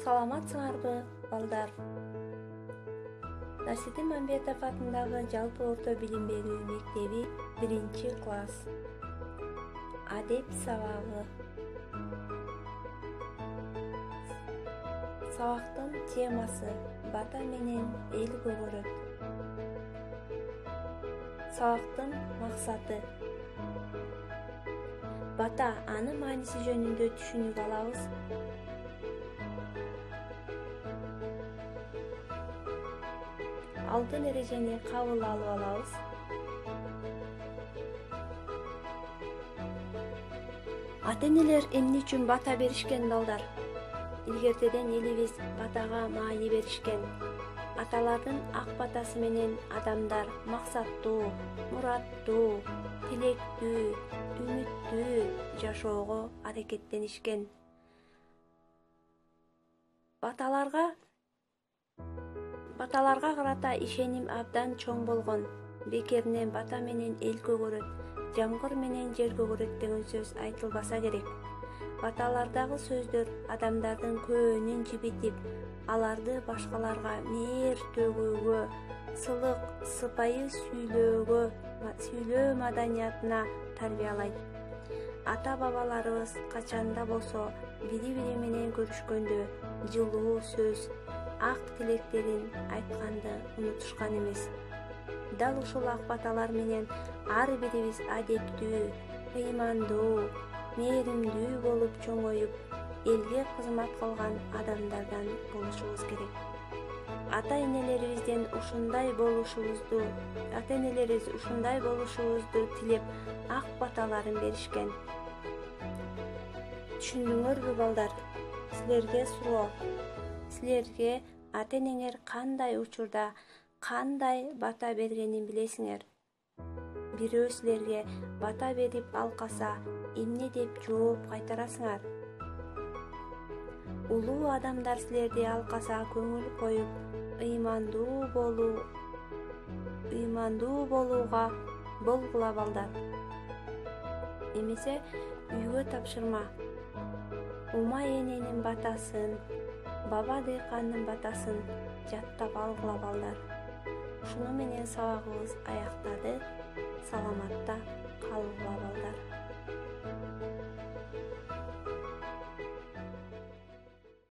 Саламатсыңарбы, балдар? Наситин Мамбетов атындагы жалпы орто билим берүү мектеби 1-класс. Адеп сабагы. Сабактын темасы бата менен эл көгөрөт. Сабактын максаты. Бата анын мааниси жөнүндө түшүнүк алабыз. Алтын эрежени кабыл алып алабыз. Ата-энелер эмне үчүн бата беришкен, балдар? Илгертеден элибиз батага маани беришкен. Аталардын ак батасы менен адамдар максаттуу, мураттуу, тилектүү, үмүттүү жашоого аракеттенишкен. Баталарга карата ишеним абдан чоң болгон. Бекеринен бата менен эл көгөрөт, жамгыр менен жер көгөрөт деген сөз айтылбаса керек. Баталардагы сөздөр адамдардын көөнүн жибитип, аларды башкаларга мээр төгүүгө, сылык, сыпайы сүйлөө маданиятына тарбиялайт. Ата-бабаларыбыз качанда болсо бири-бири менен көрүшкөндө жылуу сөз, ак тилектерин айтканды унутушкан эмес. Дал ушул ак баталар менен ар бирибиз адептүү, ыймандуу, мээримдүү болуп чоңоюп, элге кызмат кылган адамдардан болушубуз керек. Ата-энелерибизден ушундай болушубузду тилеп, ак баталарын беришкен. Түшүндүңөрбү, балдар? Силерге суроо. Силерге ата-энеңер кандай учурда, кандай бата бергенин билесиңер? Бирөө силерге бата берип алкаса, эмне деп жооп кайтарасыңар? Улуу адамдар силерди алкаса көңүл коюп, ыймандуу болууга болгула, балдар. Эмесе үйгө тапшырма. Ума эненин батасын, баба дыйкандын батасын жаттап алгыла, балдар. Ушуну менен сабагыбыз аяктады. Саламатта калгыла, балдар.